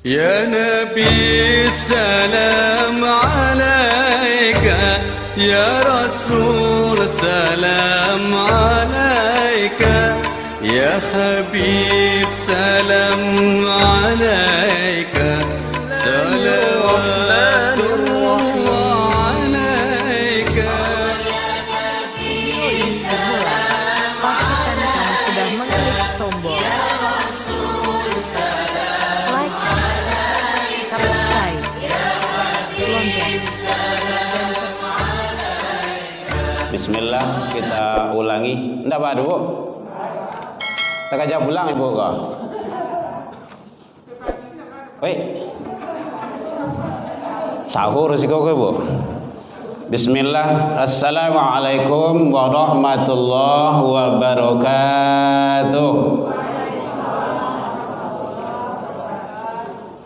يا نبي السلام عليك يا رسول سلام عليك يا حبيب سلام عليك صلوات الله عليك. Pastikan kamu sudah mengklik tombol like, subscribe, lonceng. Bismillah, kita ulangi. Ndak apa Bu? Tak aja pulang Ibu kok. Woi. Sahur sih kok Bu. Bismillah. Assalamualaikum warahmatullahi wabarakatuh.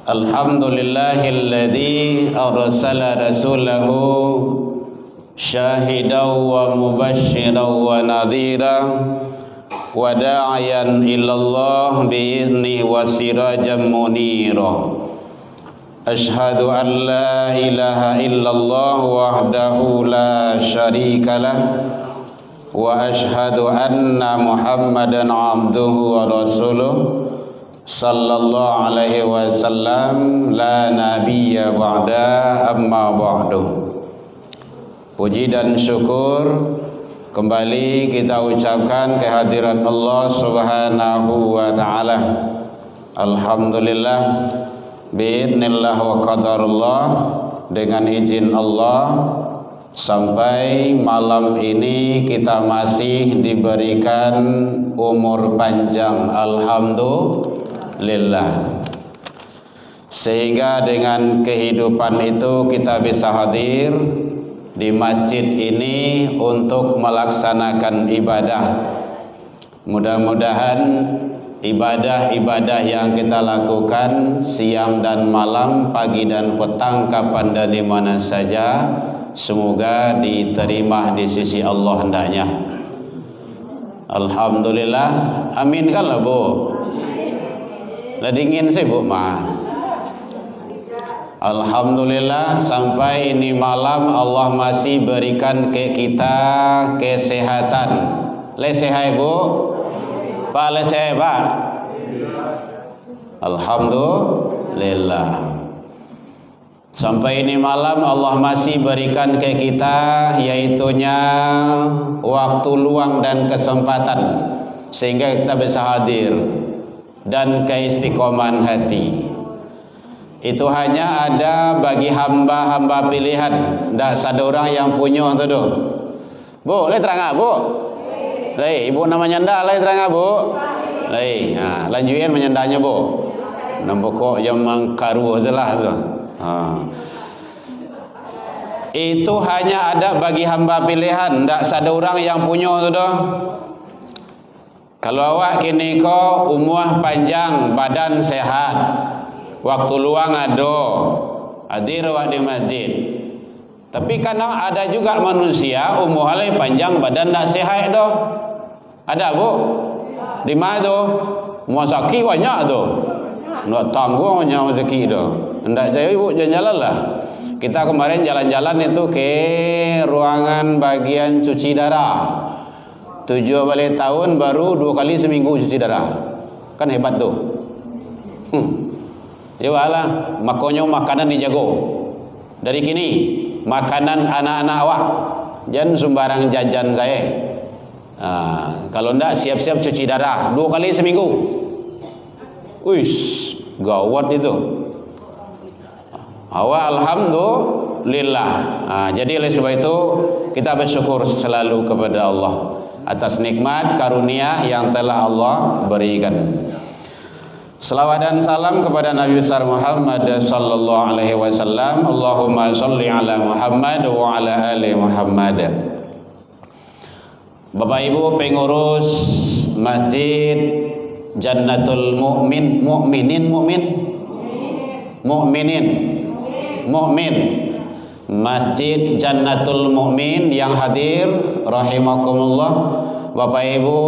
Alhamdulillahilladzi arsala rasulahu syahidan wa mubasysyiran wa nadhira wa da'iyan ilallah bi'idznihi wa sirajan munira. Asyhadu an la ilaha illallah wahdahu la syarika lah wa asyhadu anna Muhammadan abduhu wa rasuluh sallallahu alaihi wasallam la nabiyya ba'da amma ba'du. Puji dan syukur kembali kita ucapkan kehadirat Allah Subhanahu wa taala. Alhamdulillah biidznillah wa qadarullah, dengan izin Allah sampai malam ini kita masih diberikan umur panjang, alhamdulillah, sehingga dengan kehidupan itu kita bisa hadir di masjid ini untuk melaksanakan ibadah. Mudah-mudahan ibadah-ibadah yang kita lakukan siang dan malam, pagi dan petang, kapan dan di mana saja, semoga diterima di sisi Allah hendaknya. Alhamdulillah, amin kan lah Bu. Lah dingin sih Bu mah. Alhamdulillah sampai ini malam Allah masih berikan ke kita kesehatan. Lesehat Bu? Pak lesehat Pak? Alhamdulillah. Sampai ini malam Allah masih berikan ke kita yaitunya waktu luang dan kesempatan sehingga kita bisa hadir dan keistiqomahan hati. Itu hanya ada bagi hamba-hamba pilihan. Tidak ada orang yang punya tu doh. Bu, le terang Bu. Le, ibu namanya ndak le terang Bu. Le, lanjutin menyendanya Bu. Nampak kok yang mengkaru salah tu. Itu hanya ada bagi hamba pilihan. Tidak ada orang yang punya tu doh. Kalau awak kini ko umur panjang, badan sehat, waktu luang ada, hadir awak di masjid. Tapi kadang ada juga manusia umur halai panjang, badan tak sehat doh. Ada Bu? Di mana tu? Masaki banyak tu. Nak tanggung banyak rezeki tu. Hendak jaya Ibu jalan-jalan lah. Kita kemarin jalan-jalan itu ke ruangan bagian cuci darah. 7 balik tahun baru 2 kali seminggu cuci darah. Kan hebat tu. Ya lah, makanya makanan dijago. Dari kini makanan anak-anak awak jangan sembarang jajan saya. Kalau ndak siap-siap cuci darah 2 kali seminggu. Uish, gawat itu. Awak alhamdulillah. Jadi oleh sebab itu kita bersyukur selalu kepada Allah atas nikmat karunia yang telah Allah berikan. Selawat dan salam kepada Nabi besar Muhammad sallallahu alaihi wasallam. Allahumma shalli ala Muhammad wa ala ali Muhammad. Bapak Ibu pengurus Masjid Jannatul Mukminin Masjid Jannatul Mukmin yang hadir rahimakumullah, Bapak Ibu,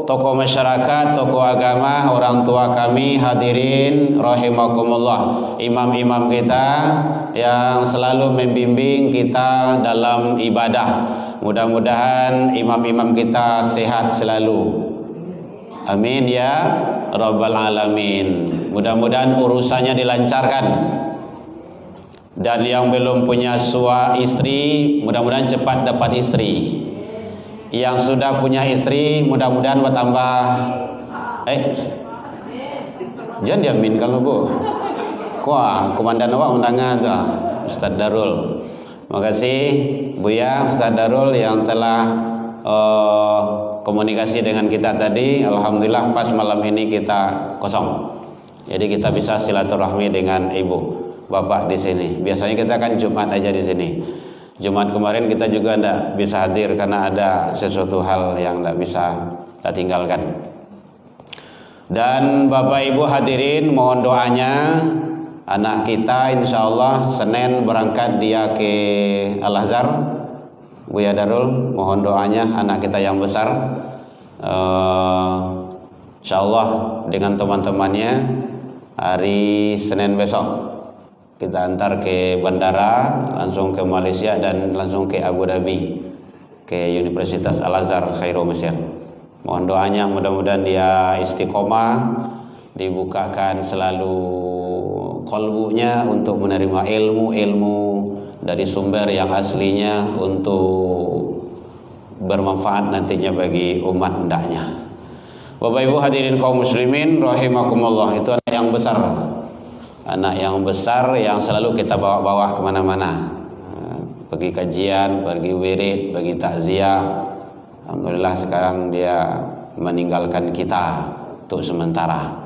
tokoh masyarakat, tokoh agama, orang tua kami hadirin rahimakumullah, imam-imam kita yang selalu membimbing kita dalam ibadah. Mudah-mudahan imam-imam kita sehat selalu. Amin ya rabbal alamin. Mudah-mudahan urusannya dilancarkan. Dan yang belum punya istri, mudah-mudahan cepat dapat istri. Yang sudah punya istri, mudah-mudahan bertambah. Jangan diamin kalau Bu. Wah, komandan awak undangan tuh, Ustaz Darul. Terima kasih Buya, Ustaz Darul yang telah komunikasi dengan kita tadi. Alhamdulillah pas malam ini kita kosong. Jadi kita bisa silaturahmi dengan Ibu Bapak di sini. Biasanya kita kan Jumat aja di sini. Jumat kemarin kita juga tidak bisa hadir karena ada sesuatu hal yang tidak bisa kita tinggalkan. Dan Bapak Ibu hadirin, mohon doanya anak kita insya Allah Senin berangkat dia ke Al-Azhar. Buya Darul, mohon doanya anak kita yang besar insya Allah dengan teman-temannya hari Senin besok kita antar ke bandara, langsung ke Malaysia dan langsung ke Abu Dhabi, ke Universitas Al-Azhar Khairul Mesir. Mohon doanya mudah-mudahan dia istiqomah, dibukakan selalu qalbunya untuk menerima ilmu-ilmu dari sumber yang aslinya untuk bermanfaat nantinya bagi umat hendaknya. Bapak Ibu hadirin kaum muslimin rahimakumullah, itu anak yang besar. Anak yang besar yang selalu kita bawa-bawa kemana-mana, pergi kajian, pergi wirid, pergi takziah. Alhamdulillah sekarang dia meninggalkan kita untuk sementara.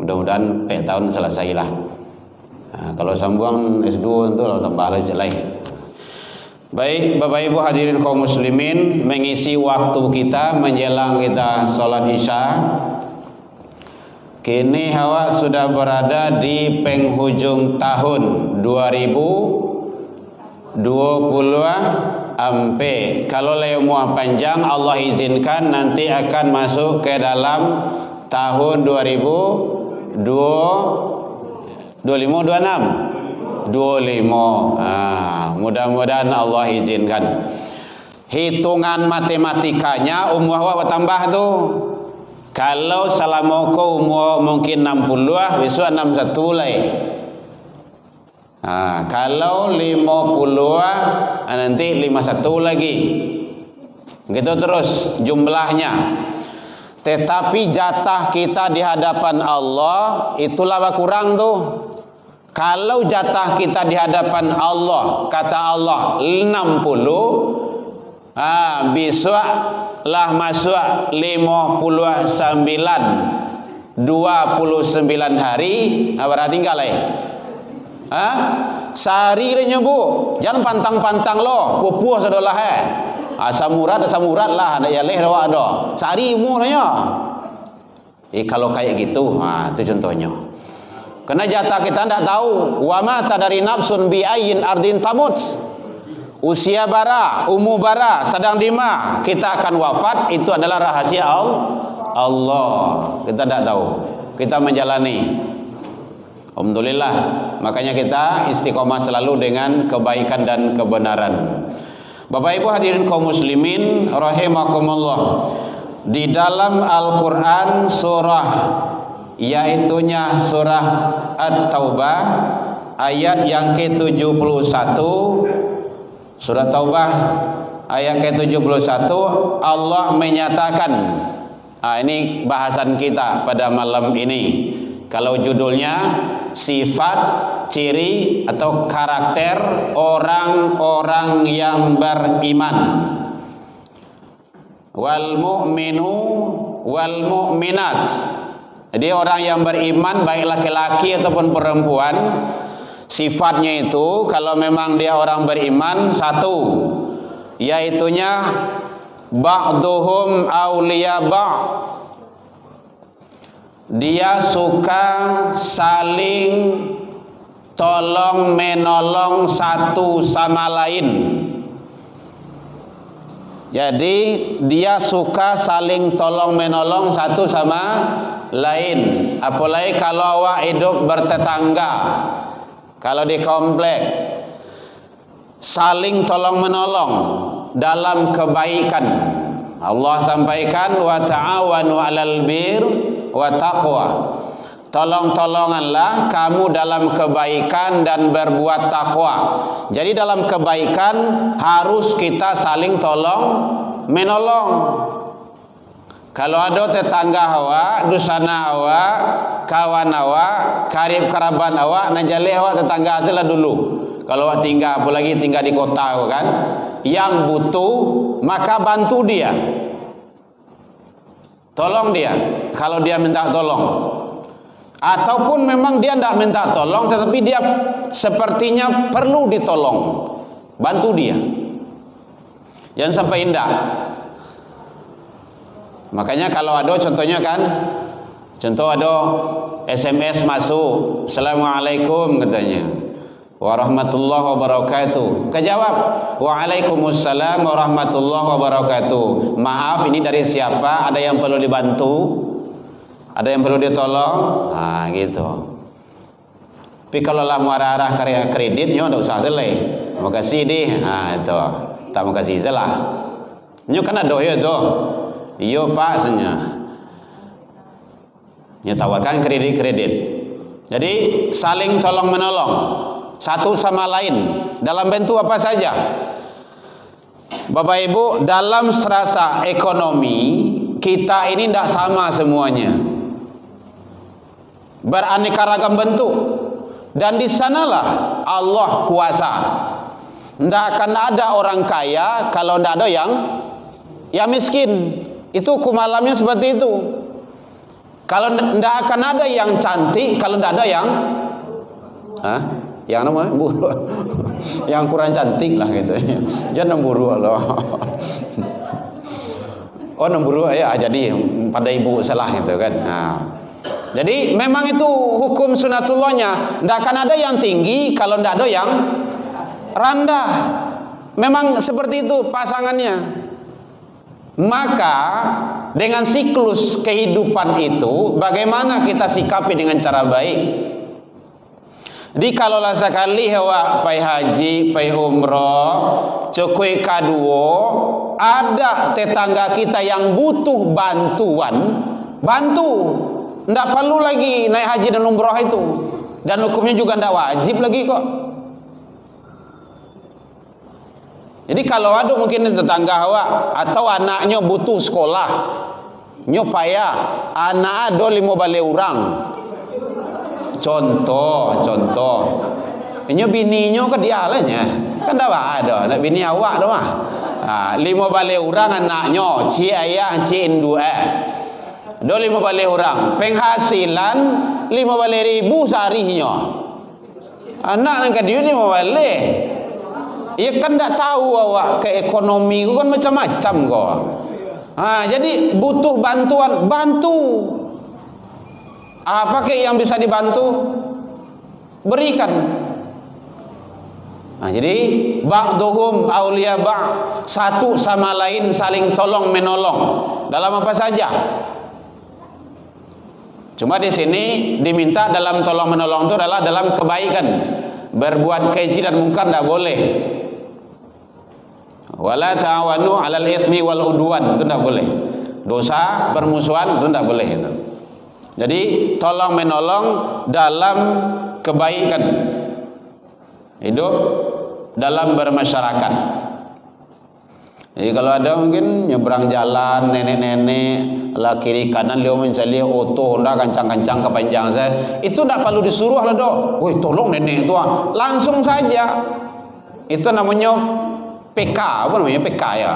Mudah-mudahan tahun selesailah. Kalau sambung S2 itu tambah lagi lain. Baik Bapak Ibu hadirin kaum muslimin, mengisi waktu kita menjelang kita sholat isya. Kini awak sudah berada di penghujung tahun 2020 ampe. Kalau lewat panjang Allah izinkan nanti akan masuk ke dalam tahun 2025 mudah-mudahan Allah izinkan. Hitungan matematikanya umur awak bertambah tuh. Kalau selama kau umur mungkin 60 besok 61 lagi. Kalau 50 nanti 51 lagi. Gitu terus jumlahnya. Tetapi jatah kita di hadapan Allah itulah kurang tuh. Kalau jatah kita di hadapan Allah, kata Allah 60, besok lah masuk 59 hari, berarti tinggal sehari le nyobu, jangan pantang-pantang lo, pupuh sadolah asamurat lah, ada yaleh doa do, sehari umurnya. Kalau kayak gitu, itu contohnya. Karena jatah kita tidak tahu, wa mata dari nafsun bi ayyin ardin tamut. Usia bara, umur bara, sedang di mana kita akan wafat, itu adalah rahasia Allah. Kita tidak tahu. Kita menjalani. Alhamdulillah. Makanya kita istiqomah selalu dengan kebaikan dan kebenaran. Bapak Ibu hadirin kaum muslimin rahimakumullah. Di dalam Al-Quran surah yaitunya surah At-Taubah ayat yang ke-71. Surah Taubah ayat ke-71 Allah menyatakan, ini bahasan kita pada malam ini. Kalau judulnya sifat, ciri atau karakter orang-orang yang beriman. Wal mu'minu wal mu'minat. Jadi orang yang beriman baik laki-laki ataupun perempuan, sifatnya itu kalau memang dia orang beriman satu, yaitunya ba'duhum awliya ba'. Dia suka saling tolong menolong satu sama lain. Jadi dia suka saling tolong menolong satu sama lain. Apalagi kalau awak hidup bertetangga, kalau di komplek, saling tolong menolong dalam kebaikan. Allah sampaikan wa ta'awanu 'alal bir wa taqwa. Tolong-tolonganlah kamu dalam kebaikan dan berbuat takwa. Jadi dalam kebaikan harus kita saling tolong menolong. Kalau ada tetangga awak, dusana awak, kawan awak, karib kerabat awak, najalih awak tetangga asalah dulu. Kalau awak tinggal, apalagi tinggal di kota kan, yang butuh maka bantu dia, tolong dia kalau dia minta tolong. Ataupun memang dia tidak minta tolong, tetapi dia sepertinya perlu ditolong, bantu dia. Jangan sampai indah. Makanya kalau ada contohnya kan, contoh ada SMS masuk, Assalamualaikum katanya, warahmatullahi wabarakatuh. Kejawab, Waalaikumsalam warahmatullahi wabarakatuh. Maaf, ini dari siapa? Ada yang perlu dibantu? Ada yang perlu ditolong? Nah gitu. Tapi kalau lah muara-arah kreditnya tidak usah selesai. Mau kasih deh, nah itu tak mau kasih salah. Nyo kan ada ya tu. Iyo pak senya. Nyo tawarkan kredit. Jadi saling tolong menolong satu sama lain dalam bentuk apa saja. Bapak Ibu, dalam serasa ekonomi kita ini tidak sama semuanya. Beraneka ragam bentuk, dan di sanalah Allah kuasa. Tidak akan ada orang kaya kalau tidak ada yang miskin. Itu hukum alamnya seperti itu. Kalau tidak akan ada yang cantik kalau tidak ada yang namanya buruk, yang kurang cantik lah gitu. Jangan buruk loh. Oh buruk ya, jadi pada ibu salah gitu kan. Nah. Jadi memang itu hukum sunatullahnya. Tidak akan ada yang tinggi kalau tidak ada yang rendah. Memang seperti itu pasangannya. Maka dengan siklus kehidupan itu, bagaimana kita sikapi dengan cara baik? Jadi kalau lah sekali awak pai haji, pai umroh, cukui kaduo, ada tetangga kita yang butuh bantuan, bantu. Tidak perlu lagi naik haji dan umroh itu, dan hukumnya juga tidak wajib lagi kok. Jadi kalau ada mungkin tetangga awak atau anaknya butuh sekolah, nyo payah anak ada 5 balik orang. Contoh, nyo bininya ke dia lahnya, kan dah ada, nak bini awak dah mah. 5 balik orang anaknya, ci ayah, ci indu do 5 balik orang, penghasilan 5 balik ribu seharinya. Anak nang dia 5 balik. Ya kan tak tahu awak ke ekonomi kan macam-macam kok. Jadi butuh bantuan, bantu. Apa ke yang bisa dibantu? Berikan. Jadi ba'duhum auliya ba', satu sama lain saling tolong menolong dalam apa saja. Cuma di sini diminta dalam tolong menolong itu adalah dalam kebaikan. Berbuat keji dan mungkar tidak boleh. Wala ta'awanu 'alal itsmi wal udwan, itu tidak boleh. Dosa bermusuhan itu tidak boleh itu. Jadi tolong menolong dalam kebaikan. Hidup dalam bermasyarakat. Jadi kalau ada mungkin nyebrang jalan nenek-nenek lah kiri kanan dia mencari oto Honda kencang-kencang kepanjang saya, itu tidak perlu disuruh lah dok. Woi tolong nenek itu, langsung saja. Itu namanya PK, apa namanya PK ya?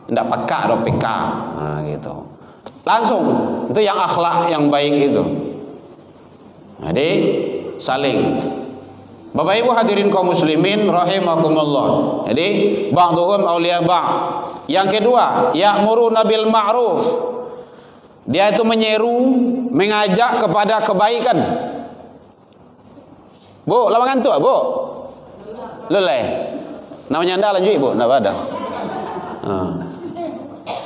Tidak pakai dok PK, gitu. Langsung itu yang akhlak yang baik itu. Jadi saling. Bapak Ibu hadirin kaum muslimin rahimakumullah. Jadi ba'dhum auliya ba'. Yang kedua, ya'muruna bil ma'ruf. Dia itu menyeru, mengajak kepada kebaikan. Bu, lama ngantuk bu? Leleh. Namanya anda lanjut ibu, ndak ada.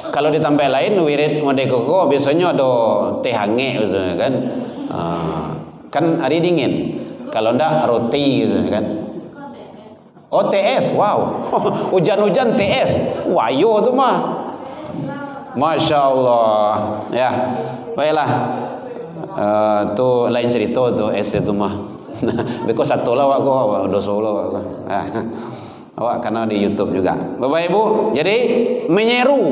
Kalau di tempat lain wirid mode koko biasanya ada teh hangat misalnya kan. Kan hari dingin. Kalau ndak roti gitu kan. Oh TS, wow. Hujan-hujan TS. Wayo tu mah. Masya Allah. Ya, baiklah. Tu lain cerita tu es tu mah. Beko satu lah awak dosa lah awak. Awak kena di YouTube juga. Bapak Ibu, jadi menyeru,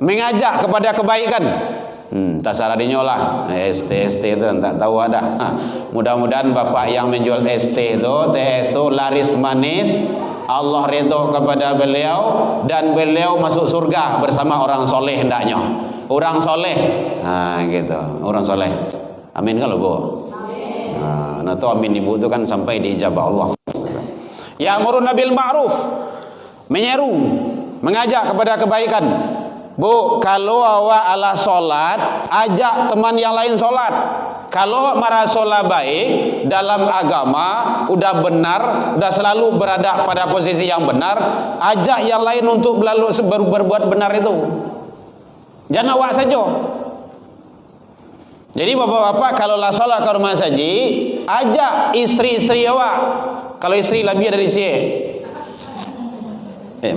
mengajak kepada kebaikan. Tak salah dinyolah ST itu tak tahu ada. Mudah-mudahan bapak yang menjual ST itu TS itu laris manis, Allah ridho kepada beliau dan beliau masuk surga bersama orang soleh hendaknya. Orang soleh, gitu, orang soleh. Amin kalau bu. Nah tu amin ibu tu kan sampai diijabah Allah. Ya'muruna bil ma'ruf, menyeru, mengajak kepada kebaikan. Bu, kalau awak ala solat, ajak teman yang lain solat. Kalau marah solat baik dalam agama, udah benar, udah selalu berada pada posisi yang benar, ajak yang lain untuk berbuat benar itu. Jangan awak saja. Jadi bapak-bapak kalau lah solat ke rumah saji, ajak istri-istri awak. Kalau istri lebih dari sini.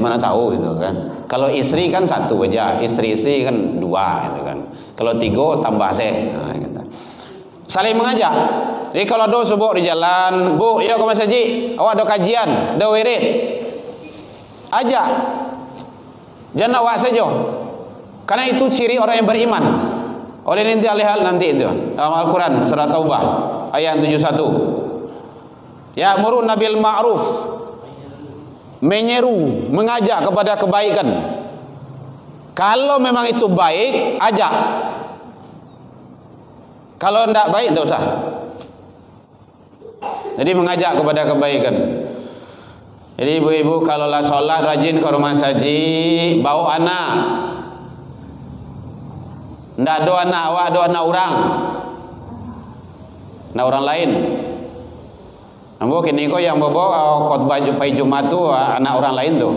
Mana tahu gitu kan. Kalau istri kan satu aja, istri-istri kan dua gitu kan. Kalau tiga tambah gitu. Saling mengajak. Jadi kalau ada subuh di jalan, bu, yuk ke masjid, awak ada kajian, ada wirid, ajak. Jangan awak saja. Karena itu ciri orang yang beriman. Oleh nanti alihal nanti itu Al-Quran surat Taubah ayat 71. Ya'muruna bil ma'ruf, menyeru, mengajak kepada kebaikan. Kalau memang itu baik, ajak. Kalau tidak baik, tidak usah. Jadi mengajak kepada kebaikan. Jadi ibu-ibu kalau lah solat rajin ke rumah saji, bawa anak. Tidak ada anak awak, ada anak orang. Anak orang lain. Nampak kini kau yang bawa khutbah pai Jumat tu anak orang lain tu.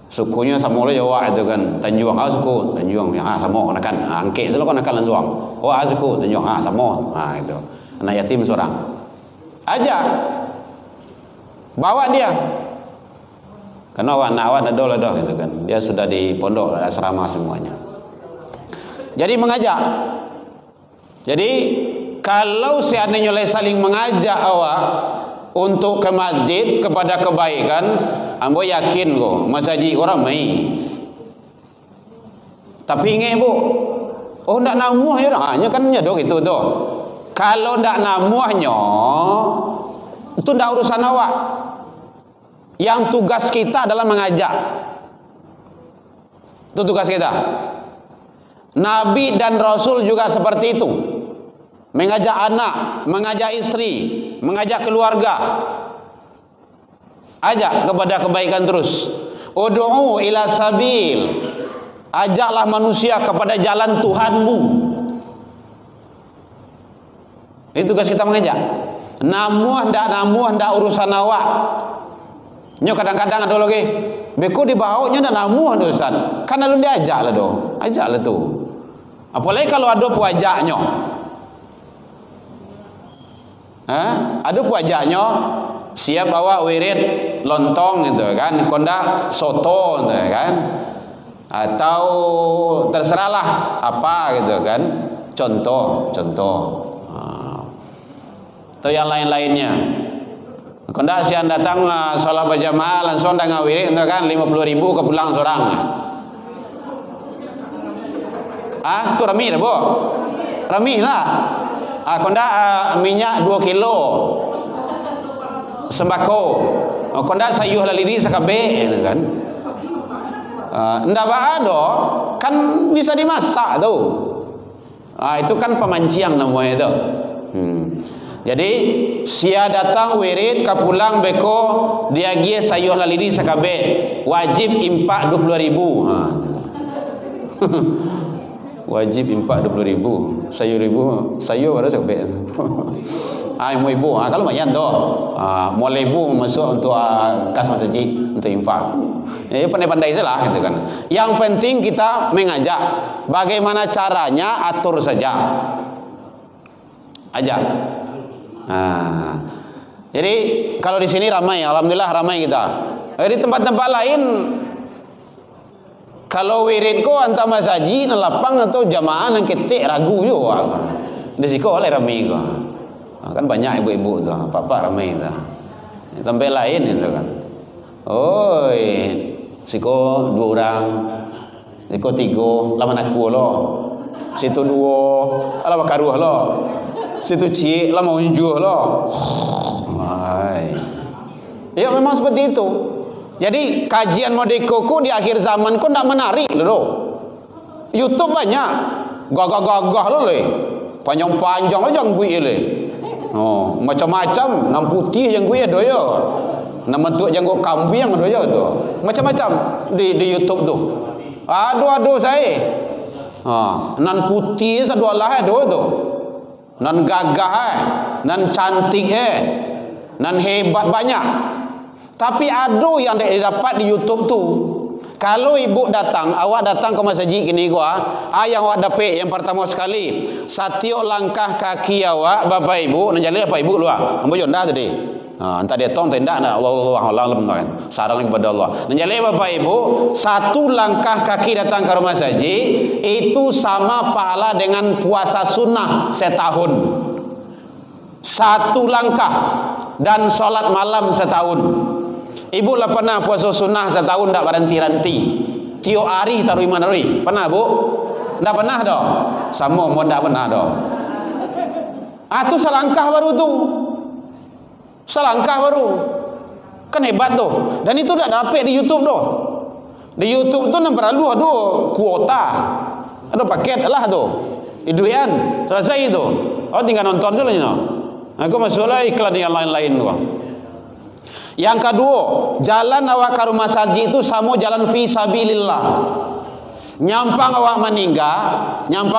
Sukunya sama lo Jawa itu kan. Tanjuang suku, Tanjuang sama kan. Angke selalu kan langsung. Suku Tanjuang sama. Itu. Anak yatim seorang. Ajak. Bawa dia. Karena anak awak ada lah gitu kan. Dia sudah di pondok asrama semuanya. Jadi mengajak. Jadi kalau seandainya saling mengajak awak untuk ke masjid kepada kebaikan, ambo yakin kok masjid orang mai. Tapi ingat bu, oh ndak namuh ya hanya kan nyadok itu tu. Kalau ndak namuhnya, itu ndak urusan awak. Yang tugas kita adalah mengajak. Itu tugas kita. Nabi dan Rasul juga seperti itu. Mengajak anak, mengajak istri, mengajak keluarga. Ajak kepada kebaikan terus. Ud'u ila sabil. Ajaklah manusia kepada jalan Tuhanmu. Itu tugas kita mengajak. Namuh ndak urusan awak. Nyo kadang-kadang ada lagi. Beko dibawa nyo ndak namuh urusan. Kan lalu diajak lah do. Ajak lah tu. Apalagi kalau ada puajaknya. Ada puajaknya siap bawa wirid lontong gitu kan, kondak soto gitu kan, atau terserahlah apa gitu kan, contoh atau yang lain-lainnya. Kondak siang datang sholat berjamaah langsung dengan wirid gitu kan, 50.000 ke pulang seorang. Tu rami dah bu, rami lah. Kondak minyak 2 kilo sembako, kondak sayur laliri sakabe kan. Ndak ada kan bisa dimasak tu. Itu kan pemancian namanya itu. Jadi sia datang wirid ka pulang beko dia gie sayur laliri sakabe wajib impak 20.000. Wajib impak 20.000. Sayur ada sampai. Mau ibu, kalau lumayan tu. Mulai ibu masuk untuk kas masjid, untuk infak. Ya, pandai-pandai saja gitu kan. Yang penting kita mengajak. Bagaimana caranya atur saja. Ajak. Jadi kalau di sini ramai, alhamdulillah ramai kita. Di tempat-tempat lain, kalau wirid ko antara masjid, lapang atau jamaah nang ketik ragu juga. Di siko oleh ramai ko. Kan banyak ibu-ibu tu, bapak ramai tu. Tempat lain itu kan. Oi, siko 2 orang, siko 3, laman aku lo. Situ 2, ala bakaruh lo. Situ cik, lama unjuh lo. Ya memang seperti itu. Jadi kajian modeko di akhir zaman kok tidak menarik loh. YouTube banyak, gagah-gagah lo le, panjang-panjang lo jangan gue le. Macam-macam, nam putih yang gue doyo, nam bentuk janggut kambing yang doyo tu, macam-macam di YouTube tu. Aduh saya, nan putih sadua lah do tu, nan gagah nan cantik nan hebat banyak. Tapi ada yang didapat di YouTube tu. Kalau ibu datang, awak datang ke masjid gini gua, yang awak dapat yang pertama sekali, setiap langkah kaki awak, bapak ibu, nak jalan apa ibu luar, ambo jonda tadi. Entah dia tong tenda nak Allah kan. Sarang kepada Allah. Nak jalan bapak ibu, satu langkah kaki datang ke rumah masjid itu sama pahala dengan puasa sunnah setahun. Satu langkah dan solat malam setahun. Ibu lah pernah puasa sunnah setahun tak berhenti-henti. Tiap hari taruh iman rui. Pernah bu? Tak pernah dah. Sama mau tak pernah dah. Tu selangkah baru tu. Selangkah baru. Kan hebat tu. Dan itu tak dapat di YouTube tu. Di YouTube tu nak perlu ada kuota. Ada paket lah tu. Iduian. Selesai tu. Tinggal nonton saja ni. Aku masuklah iklan yang lain-lain tu. Yang kedua, jalan awak ke rumah masjid itu sama jalan fi sabilillah. Nyampang awak meninggal, yang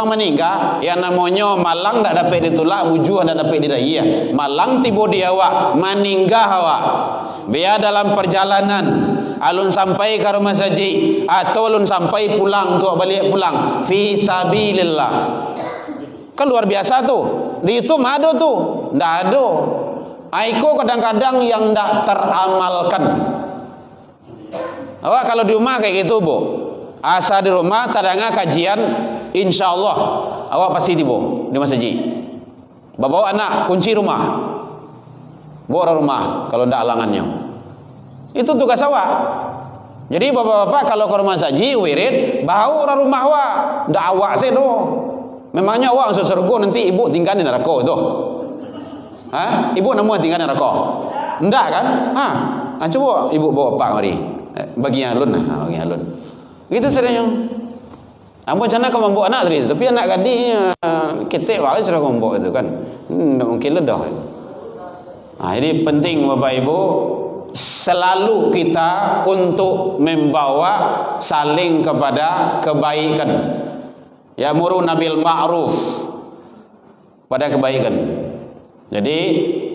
namanya malang tak dapat ditolak, wujuh tak dapat didaya. Malang tiba di awak, meninggal awak. Biar dalam perjalanan alun sampai ke rumah masjid atau alun sampai pulang untuk balik pulang fi sabilillah. Kan luar biasa tu. Di itu ada tu, ndak ada. Aiko kadang-kadang yang tidak teramalkan. Awak kalau di rumah kayak gitu bu, asal di rumah tadanga kajian, insya Allah awak pasti tiba di masjid. Bawa anak kunci rumah, bawa rumah kalau tidak halangannya. Itu tugas awak. Jadi bapak-bapak kalau ke rumah masjid wirid, bawa orang rumah awak, tidak awak saya do. Memangnya awak masuk surga nanti ibu tinggal di neraka tu. Ibu nama tinggal di neraka? Enggak kan? Coba ibu bawa pak mari. Bagi yang alun bagi yang alun. Gitu sebenarnya. Ampun sana kau membawa anak tadi, tapi anak gadis ketek balik sudah kau membawa itu kan. Tak mungkin ledah. Jadi penting bapak ibu selalu kita untuk membawa saling kepada kebaikan. Ya'muruna bil ma'ruf, pada kebaikan. Jadi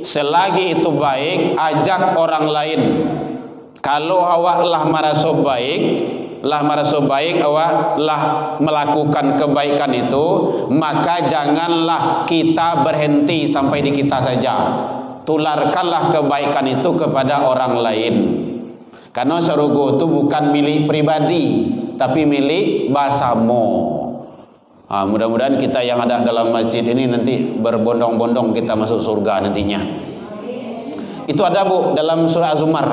selagi itu baik, ajak orang lain. Kalau awak lah merasa baik, awak lah melakukan kebaikan itu, maka janganlah kita berhenti sampai di kita saja. Tularkanlah kebaikan itu kepada orang lain. Karena surga itu bukan milik pribadi, tapi milik bersama. Mudah-mudahan kita yang ada dalam masjid ini nanti berbondong-bondong kita masuk surga nantinya. Itu ada bu dalam surah Az-Zumar.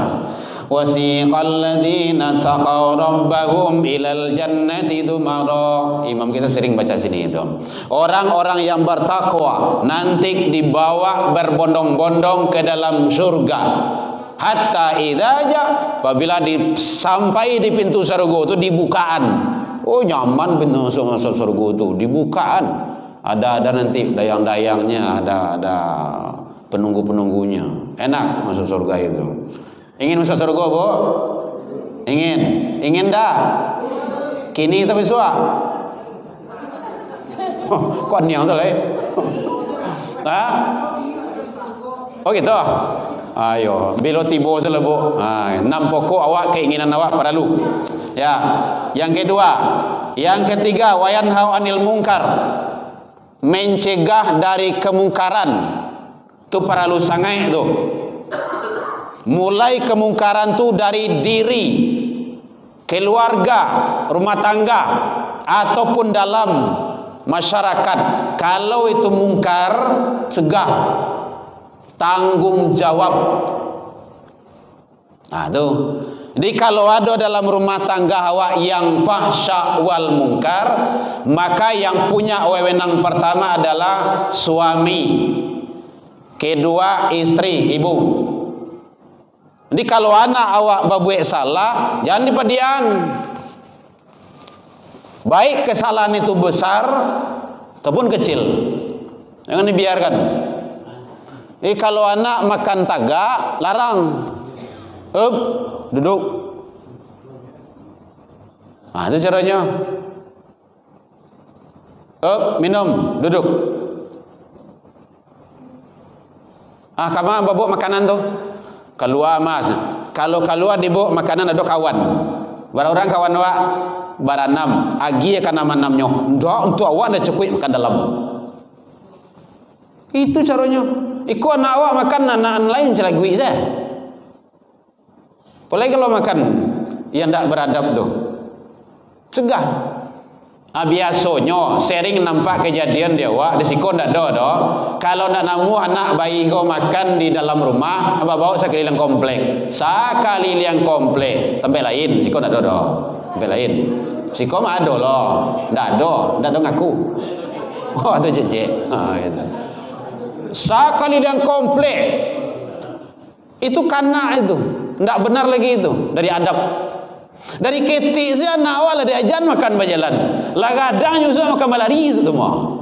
Wasiqal ladzina taqaw rabbahum ilal jannati dzumara. Imam kita sering baca sini itu. Orang-orang yang bertakwa nanti dibawa berbondong-bondong ke dalam surga. Hatta idza apabila sampai di pintu surga itu dibukaan. Nyaman pintu masuk surga itu dibukaan. Ada nanti dayang-dayangnya, ada penunggu-penunggunya. Enak masuk surga itu. Ingin masuk surga, Bu? Ingin dah? Kini tapi suah. Kok niang tu leh? Oh gitu. Ayo, bilo tibo selebuk. 6 pokok awak keinginan awak perlu. Ya. Yang kedua, yang ketiga, wayanhau anil mungkar. Mencegah dari kemungkaran. Itu perlu sangat tu. Mulai kemungkaran tu dari diri, keluarga, rumah tangga ataupun dalam masyarakat. Kalau itu mungkar, cegah, tanggung jawab. Nah tu. Jadi kalau ada dalam rumah tangga awak yang fahsya wal mungkar, maka yang punya wewenang pertama adalah suami, kedua istri, ibu. Jadi kalau anak awak berbuat salah, jangan dipedian. Baik kesalahan itu besar ataupun kecil, jangan dibiarkan. Kalau anak makan tagak, larang. Duduk. Nah, itu caranya. Minum, duduk. Kamu bawa makanan tu. Keluar mas. Kalau keluar dibawa makanan ada kawan. Orang kawan awak baranam. Agi akan nama-namanya. Ndak untuk awak dah cukup makan dalam. Itu caranya. Iku anak awak makan anak lain selagui saya. Apalagi kalau makan yang tak beradab tu, cegah. Biasanya sering nampak kejadian dia awak di siko ndak ada. Kalau nak namu anak bayi kau makan di dalam rumah, apa bawa sekeliling komplek. Sekeliling komplek, tempat lain siko ndak ada. Tempat lain. Siko mah ada loh. Ndak ada ngaku. Oh, ada jejek. Gitu. Sekeliling komplek. Itu kanak itu. Tidak benar lagi itu dari adab. Dari ketik saya anak awal ada ajan makan berjalan. Lagadang juga makan balari semua.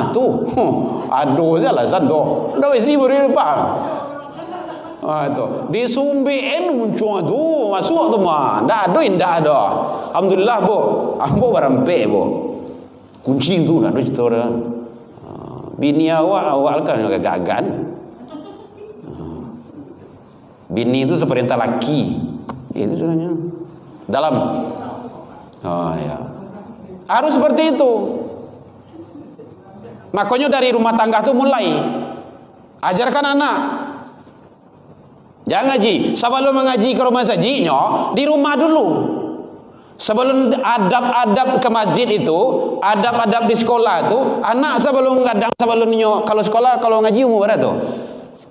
Tu. Aduh saya alasan tu. Dah isi beri depan. Tu. Di sumbein muncul tu masuk tu mah. Ndak ada indah ada. Alhamdulillah bu. Ambo barampe bu. Kunci tu nak ada cerita dah. Bini awak kan gagagan. Bini itu seperintah laki. Itu sebenarnya dalam. Ya. Harus seperti itu. Makanya dari rumah tangga itu mulai. Ajarkan anak. Jangan ngaji. Sebelum mengaji ke rumah sajinya, di rumah dulu. Sebelum adab-adab ke masjid itu, adab-adab di sekolah itu, anak sebelum kadang sebelumnya kalau sekolah kalau ngaji umur berapa tu?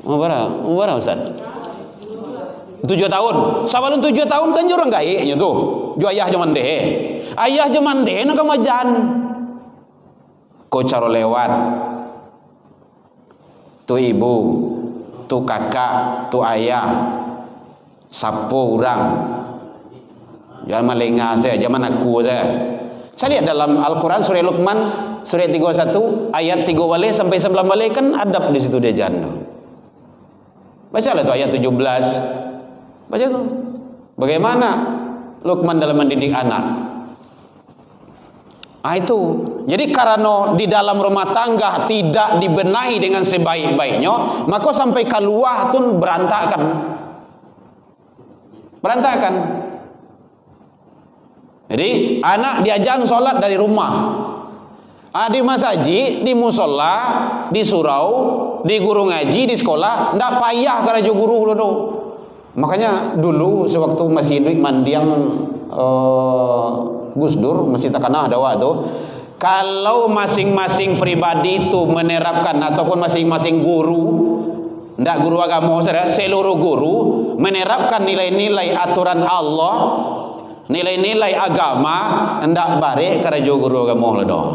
Umur berapa Ustaz? 7 tahun. Sebelum 7 tahun kan orang gaiknya tu. Jo ayah jaman deh. Ayah jaman deh nak kemajan. Kau cara lewat. Tu ibu, tu kakak, tu ayah. Sapo orang. Jangan malenga saya, zaman aku saya. Saya lihat dalam Al-Quran surah Luqman surah 31 ayat 3 balik sampai 9 balik kan adab di situ dia jangan. Bacalah tu ayat 17. Baca tu. Bagaimana Luqman dalam mendidik anak. Itu. Jadi karena di dalam rumah tangga tidak dibenahi dengan sebaik-baiknya, maka sampai keluar tu berantakan. Berantakan. Jadi anak diajar solat dari rumah. Di masjid, di musola, di surau, di guru ngaji, di sekolah, ndak payah kerja guru tu. Makanya dulu sewaktu masih hidup Mandiang Gus Dur masih takanah ada waktu. Kalau masing-masing pribadi itu menerapkan ataupun masing-masing guru, ndak guru agama saudara, seluruh guru menerapkan nilai-nilai aturan Allah, nilai-nilai agama, ndak bare kerja guru agama lah doh.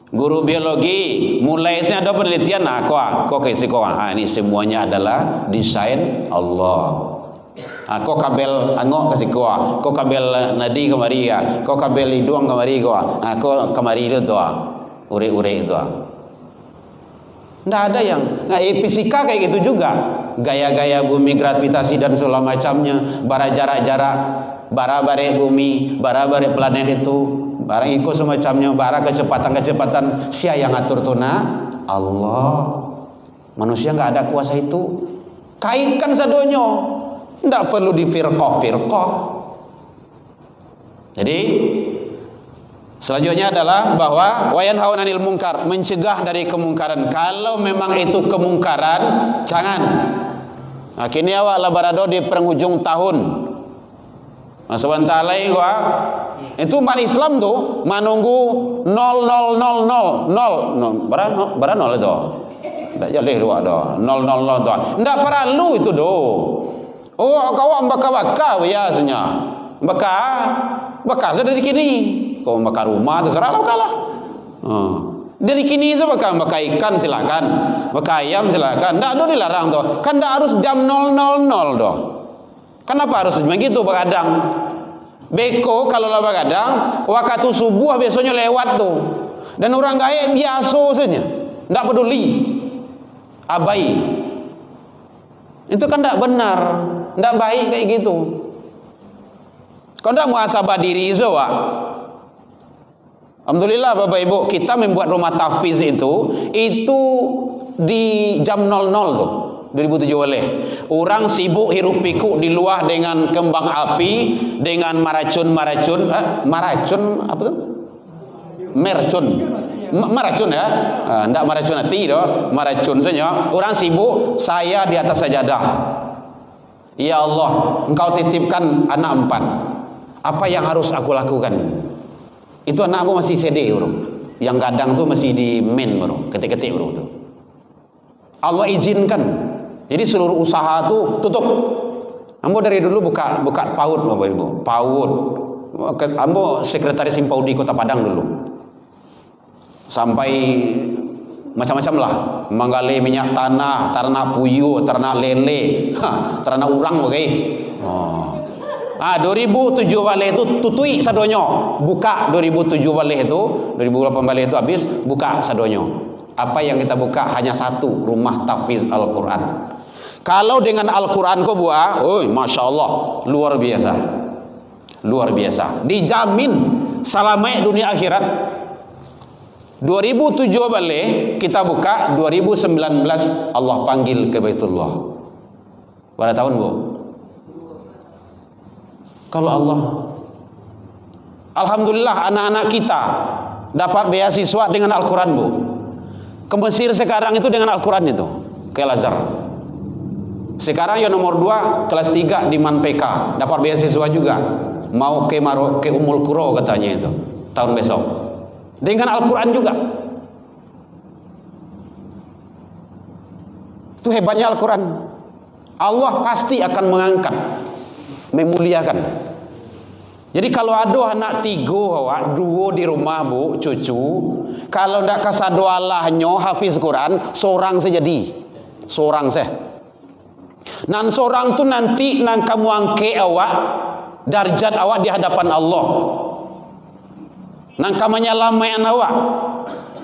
Guru biologi mulai saya ada penelitian kok ini semuanya adalah desain Allah. Kok kabel angok kasih kok kabel nadi kemari ya, kok kabel hidung kemari kok kemari itu ure-ure itu. Nggak ada yang fisika kayak gitu juga, gaya-gaya bumi, gravitasi dan segala macamnya, bara jarak-jarak, bara bare bumi, bara bare planet itu Barang ikut semacamnya, barang kecepatan siapa yang ngatur tu nak? Allah. Manusia enggak ada kuasa itu. Kaitkan sadonyo. Enggak perlu di firqah. Jadi selanjutnya adalah bahwa wayanhauna 'anil munkar, mencegah dari kemungkaran. Kalau memang itu kemungkaran, jangan. Nah, kini awak labarado di penghujung tahun. Sebentar lagi gua itu umat Islam tuh menunggu 0000 berapa nol itu? Enggak boleh dua dah. 000 tu. Enggak perlu itu doh. Oh, kau baka biasanya. Baka sudah di kini. Kau baka rumah terserah lah kalah. Dari kini saja baka ikan silakan. Baka ayam silakan. Enggak ada dilarang doh. Kan enggak harus jam 000 doh. Kenapa harus begitu begadang? Beko kalau lah begadang, waktu subuh biasanya lewat tuh. Dan orang gaek biasa saja. Enggak peduli. Abai. Itu kan enggak benar. Enggak baik kayak gitu. Kau enggak muhasabah diri sewa. Alhamdulillah Bapak Ibu, kita membuat rumah tahfiz itu di jam 00 tuh. 2007 oleh orang sibuk hirup pikuk di luar dengan kembang api, dengan maracun apa tu? Maracun ya. Enggak maracun hati doh, maracun saja. Orang sibuk, saya di atas sajadah. Ya Allah, Engkau titipkan anak 4. Apa yang harus aku lakukan? Itu anak aku masih CD bro. Yang gadang tu masih di main bro, ketik-ketik bro tu. Allah izinkan. Jadi seluruh usaha tu tutup. Ambo dari dulu buka PAUD Bapak Ibu. PAUD. Ambo sekretaris Simpaudi Kota Padang dulu. Sampai macam-macam lah. Menggali minyak tanah, ternak puyuh, ternak lele, ternak urang bagai. 2007 balik itu tutui sadonyo. Buka 2007 balik itu, 2008 balik itu habis buka sadonyo. Apa yang kita buka hanya satu, rumah tahfiz Al-Quran. Kalau dengan Al-Quran kau buat, Masya Allah, luar biasa. Luar biasa. Dijamin selamat dunia akhirat. 2007 balik kita buka, 2019 Allah panggil ke Baitullah. Pada tahun bu. Kalau Allah, alhamdulillah anak-anak kita dapat beasiswa dengan Al-Quran bu. Ke Mesir sekarang itu dengan Al-Quran itu, ke Al-Azhar. Sekarang yang nomor 2 kelas 3 di Manpeka dapat beasiswa juga. Mau ke Ummul Qura katanya itu tahun besok. Dengan Al-Quran juga. Itu hebatnya Al-Quran. Allah pasti akan mengangkat, memuliakan. Jadi kalau ada anak 3 2 di rumah bu, cucu, kalau ndak kasado Allahnya hafiz Quran, seorang saja seorang saya. Nan seorang tu nanti nang kamu angke awak, darjat awak di hadapan Allah. Nang kamanya lamayan awak.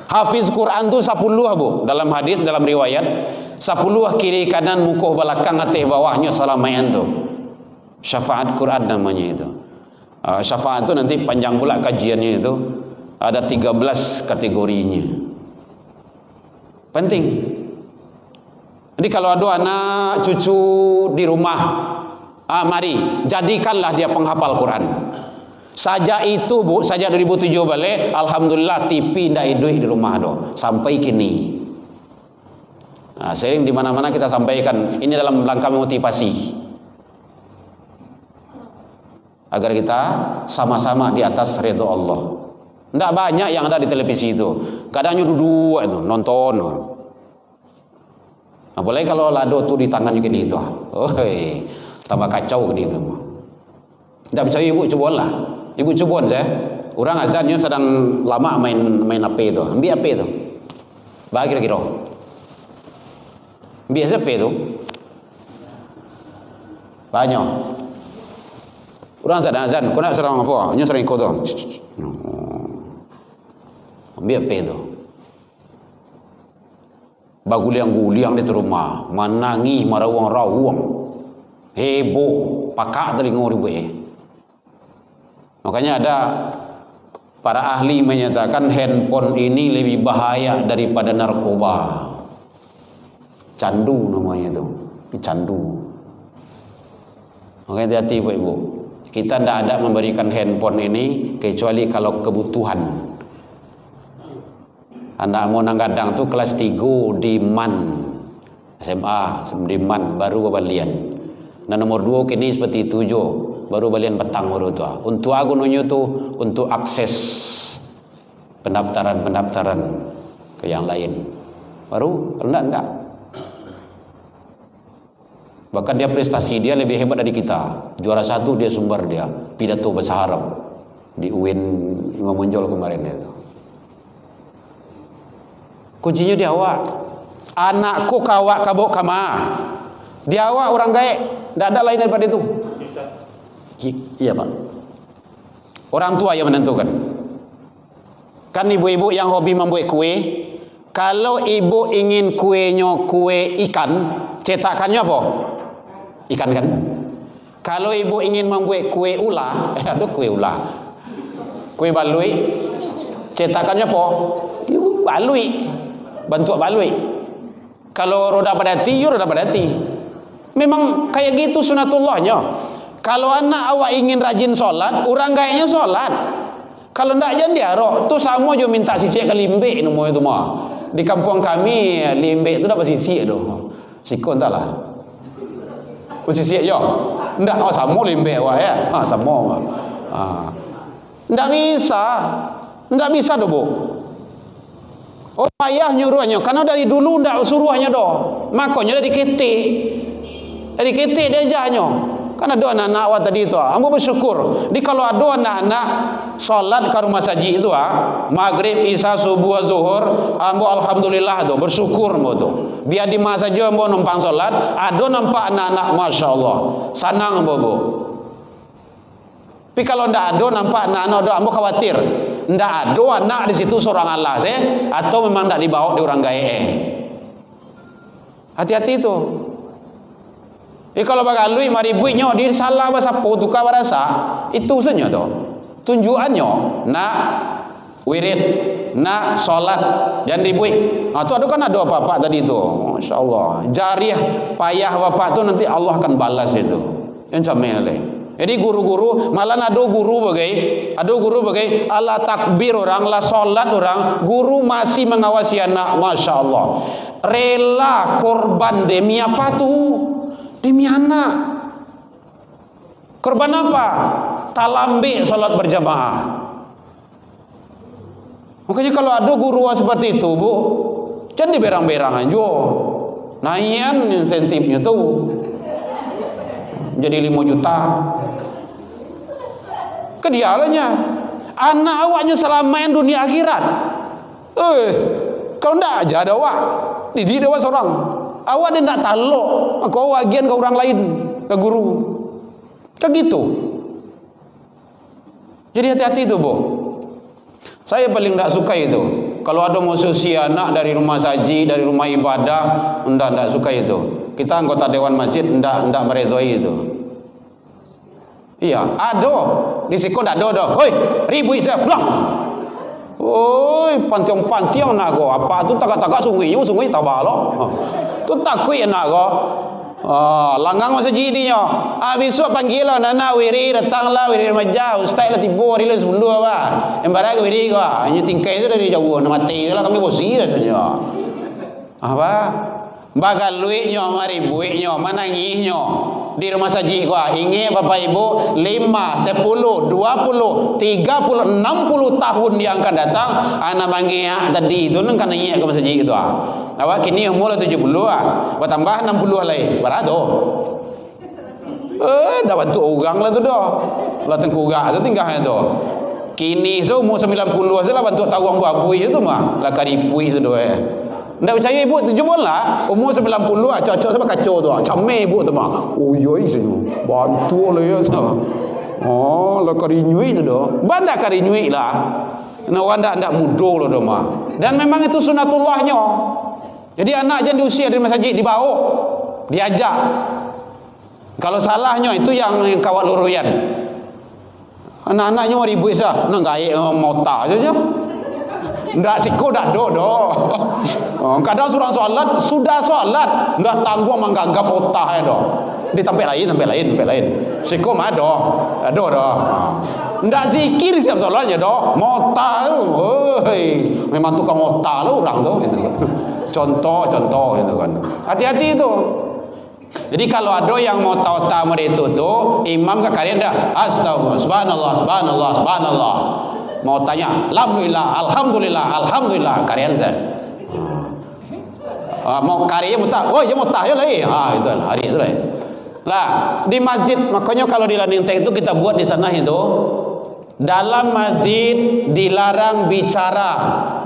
Hafiz Quran tu 10 bu, dalam hadis, dalam riwayat 10 kiri kanan muka belakang atas bawahnya salamayan tu. Syafaat Quran namanya itu. Syafaat itu nanti panjang pula kajiannya itu. Ada 13 kategorinya. Penting. Jadi kalau ada anak cucu di rumah, mari jadikanlah dia penghafal Quran. Saja itu bu, saja 2007 balik, alhamdulillah TV ndak hidup di rumah do sampai kini. Sering di mana-mana kita sampaikan ini dalam rangka motivasi agar kita sama-sama di atas ridho Allah. Ndak banyak yang ada di televisi itu. Kadangnya duduk itu nonton. Apalagi kalau lado tuh di tangan gini itu. Tambah kacau gini itu. Ndak percaya ibu cobalah. Ibu cobain saya. Orang azannya sedang lama main HP itu. Ambil HP itu. Bagi kira-kira. Biasa HP itu. Banyak. Orang sedang azan, kau nak serang apa? Nya sering ikut tu. Ambil apa tu? Baguliang-guliang di rumah, manangi marawang-rawang. Heboh, pakak telinga ribu. Makanya ada para ahli menyatakan handphone ini lebih bahaya daripada narkoba. Candu namanya itu. Candu. Makanya hati-hati Bapak Ibu. Kita tidak ada memberikan handphone ini kecuali kalau kebutuhan. Anak mau nanggadang tu kelas 3 di MAN SMA di MAN baru balian. Dan nomor 2 kini seperti 7 baru balian petang baru tu. Untuk aku nunjuk tu untuk akses pendaftaran ke yang lain. Baru kalau enggak. Bahkan dia prestasi dia lebih hebat dari kita. Juara 1 dia sumber dia pidato bahasa Arab di UIN Imam Bonjol kemarin itu. Kuncinya di awak. Anakku kawak kabuk kama. Di awak orang gaek. Tidak ada lain daripada itu. Iya Pak. Orang tua yang menentukan. Kan ibu-ibu yang hobi membuat kue. Kalau ibu ingin kuenya kue ikan, cetakannya apa? Ikan kan? Kalau ibu ingin membuat kue ulah, ada kue ulah. Kue balui, cetakannya apa? Balui. Bentuk balui. Kalau roda padati, roda padati. Memang kayak gitu sunatullahnya. Kalau anak awak ingin rajin solat, orang gayanya solat. Kalau ndak jangan diarok, tu sama je minta sisik ke limbe nomor itu mah. Di kampung kami limbe itu dapat sisik tu. Sikon taklah. Sisik je. Ndak sama limbe awak ya. Sama. Ndak bisa. Ndak bisa tu, Bu. Oh ayah nyuruhnya karena dari dulu ndak suruhnya doh. Makanya dari ketik. Dari ketik dia ajarnya. Kan ada anak-anak awak tadi itu. Ambo bersyukur. Di kalau ada anak-anak salat ke rumah saji itu maghrib, isya, subuh, zuhur, ambo alhamdulillah tu bersyukur ambo tu. Biar di masa saja ambo numpang salat, ada nampak anak-anak masya-Allah. Senang ambo, Bu. Tapi kalau ndak ada nampak anak-anak ada ambo khawatir. Ndak ada anak di situ seorang Allah atau memang ndak dibawa di orang gae. Hati-hati tu. Kalau bagalui maribuinya dia salah bahasa po tukar rasa itu saja tu. Tunjukannya nak wirid, nak solat jangan ribui. Tu ada kan ada bapak tadi tu. Masya-Allah. Jariah payah bapak tu nanti Allah akan balas itu. Yang camel leh. Jadi guru-guru malah ada guru bagai Allah takbir orang, lah solat orang, guru masih mengawasi anak, masya-Allah. Rela korban demi apa tu? Demi anak. Korban apa? Talambi salat berjamaah. Makanya kalau ada guru seperti itu, Bu, jangan diberang-berang aja. Naian insentifnya tuh. Jadi 5 juta. Kedialannya. Anak awaknya selama yang dunia akhirat. Kalau enggak aja ada awak. Didik awak seorang. Awak dia tak taluk kau bagian ke orang lain, ke guru. Kayak gitu. Jadi hati-hati itu, Bu. Saya paling tak suka itu. Kalau ada mususi anak dari rumah saji, dari rumah ibadah, tak suka itu. Kita anggota dewan masjid tak meredoi itu. Iya, ada. Di siko tak ada. Hoi, ribut saya pulang. Oi, pantiang-pantiang nak go. Apa tu tagak-tagak sungai tabah lo. Tu takut nak go. Langgang masa jidinya. Besok panggil lah nana wiri datanglah wiri remaja. Ustaz lah tiba hari lah sebelum apa. Yang barang wiri ko. Hanya tingkai itu dari jauh nak mati lah kami bosi saja. Apa? Bagal luiknya, mari buiknya, manangihnya. Di rumah saji gua ingat Bapak Ibu 5, 10, 20, 30, 60 tahun yang akan datang anak mangia tadi itu nang kan ingat ke masjid itu awak kini umur 70 bertambah 60 lagi barato dah bantu orang lah tu dah lah tengkurak setingkah itu kini umur 90 salah bantu tawang babui itu mah lah karipui sudah ndak percaya ibu tu jumlah umur 90 cocok sama kacau tu camai ibu tu mah oh yoi senyum bantu lah ya lah karinyui tu dah bandak karinyui lah nak ndak mudo lah tu mah dan memang itu sunatullahnya jadi anak jangan diusir dari masjid dibawa diajak kalau salahnya itu yang kawat luruyan Anak-anaknya ribu sah, nak gaik mota saja. Ndak siko dak do. Kadang surang solat sudah solat, ndak tanggung menganggap otah do. Di tempat lain. Siko mah do dah. Ndak zikir siap solatnya do. Mota oi. Memang tukang mota lo orang tu gitu. Contoh gitu kan. Hati-hati itu. Jadi kalau ada yang mau tahu mereka tu imam ke kalian dah astagfirullah subhanallah mau tanya alhamdulillah kalian saya mau karya muta ya muta ya lagi itu hari itu lah di masjid. Makanya kalau di Landing Teng itu kita buat di sana itu dalam masjid dilarang bicara,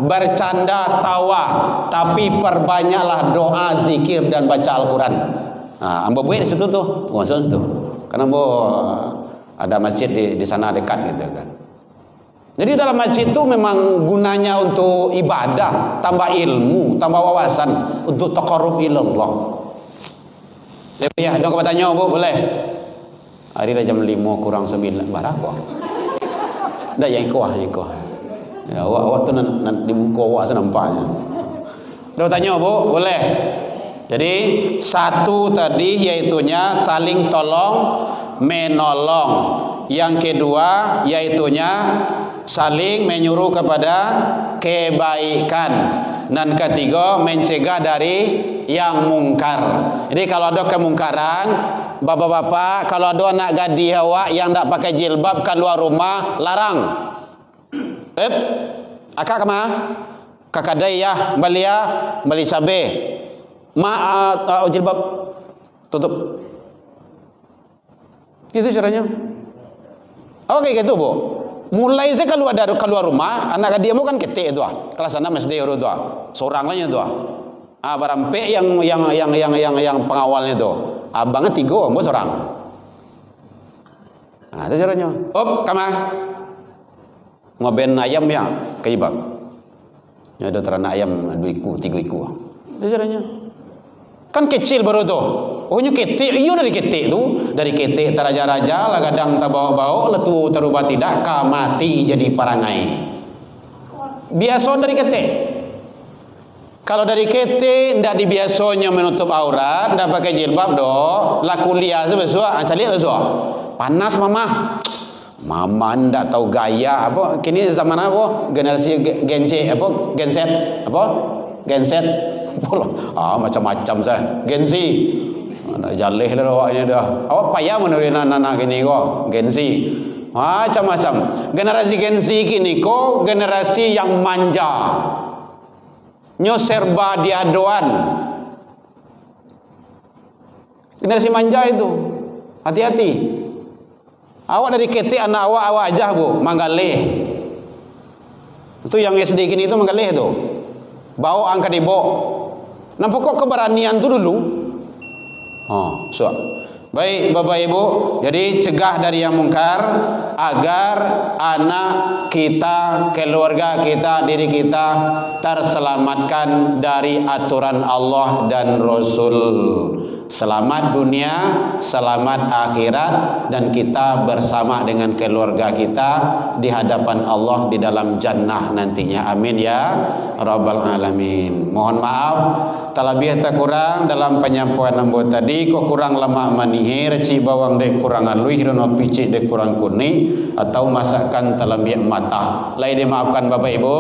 bercanda, tawa, tapi perbanyaklah doa, zikir dan baca Al-Quran. Ambo buat di situ tuh, ngosong situ. Karena ambo ada masjid di sana dekat gitu kan. Jadi dalam masjid itu memang gunanya untuk ibadah, tambah ilmu, tambah wawasan, untuk taqarrub ilallah. Ya, dong bertanya Bu, boleh? Hari dah jam 5 kurang 9 berapa? Dah yang ikut. Ya, awak tu nak di muka awak tu nampaknya. Dong bertanya Bu, boleh? Jadi satu tadi yaitunya saling tolong menolong. Yang kedua yaitunya saling menyuruh kepada kebaikan. Dan ketiga mencegah dari yang mungkar. Jadi kalau ada kemungkaran, bapak-bapak, kalau ada anak gadis awak yang tak pakai jilbab keluar rumah, larang. Akak kemana? Kakak daya beli sabe. Jilbab tutup. Itu caranya. Apa kayak gitu Bu? Mulai saya keluar rumah, anak dia mau kan ketik itu kelas 6 SD itu seorang lainnya itu barampe yang pengawalnya itu abangnya 3, mau seorang. Itu caranya. Kamar ngoben ayam ya kejebak. Ya ada ternak ayam 2 iku 3 iku. Itu caranya. Kan kecil baru tu. Ohnya ketik, iyo dari ketik tu, dari ketik teraja-raja lah kadang tak bawa-bawa letu terubah tidak mati jadi parangai. Biasa dari ketik. Kalau dari ketik ndak dibiasanya menutup aurat, ndak pakai jilbab do, lah kuliah sebesar, cari besar. Panas mama. Mama ndak tahu gaya apa, kini zaman apa? Generasi genset apa? Genset. Macam-macam saya. Gensi. Nak jaleh dah awaknya dah. Awak payah menurunin anak-anak gini kok. Gensi. Macam-macam. Generasi Gensi kini kok generasi yang manja. Nyo serba diaduan. Generasi manja itu. Hati-hati. Awak dari ketik anak awak aja Bu, manggaleh. Itu yang SD gini itu manggaleh tu. Bawa angkat ibu. Nampak kok keberanian tu dulu. Baik Bapak Ibu, jadi cegah dari yang mungkar agar anak kita, keluarga kita, diri kita terselamatkan dari aturan Allah dan Rasul. Selamat dunia, selamat akhirat, dan kita bersama dengan keluarga kita di hadapan Allah di dalam jannah nantinya. Amin ya rabbal alamin. Mohon maaf talabih tak kurang dalam penyampaian lembut tadi, kok kurang lemak manihi, reci bawang dek kurang alui, hirono picik dek kurang kuni, atau masakan talabih mata. Lai dimaafkan Bapak Ibu.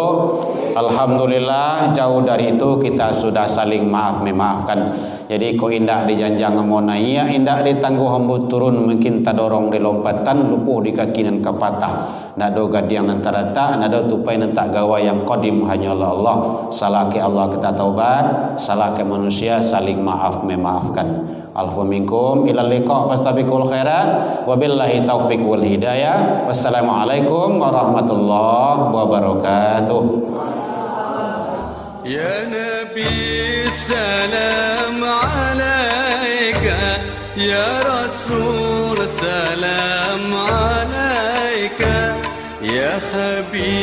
Alhamdulillah jauh dari itu kita sudah saling memaafkan. Jadi kok indah dijanjang ngemonai, indah ditangguh hembut turun, mungkin tak dorong di lompatan, lupuh di kaki dan kepatah. Nado gadiang nan tarata, nado tupai nan tak gawa yang qadim hanyalah Allah. Salah ke Allah kita taubat, salah ke manusia saling maaf memaafkan. Alfu minkum ila liqa fastabiqul khairat wabillahi taufiq wal hidayah. Wassalamualaikum warahmatullahi wabarakatuh. Ya Nabi salam alaika, ya Rasul salam alaika, ya Habib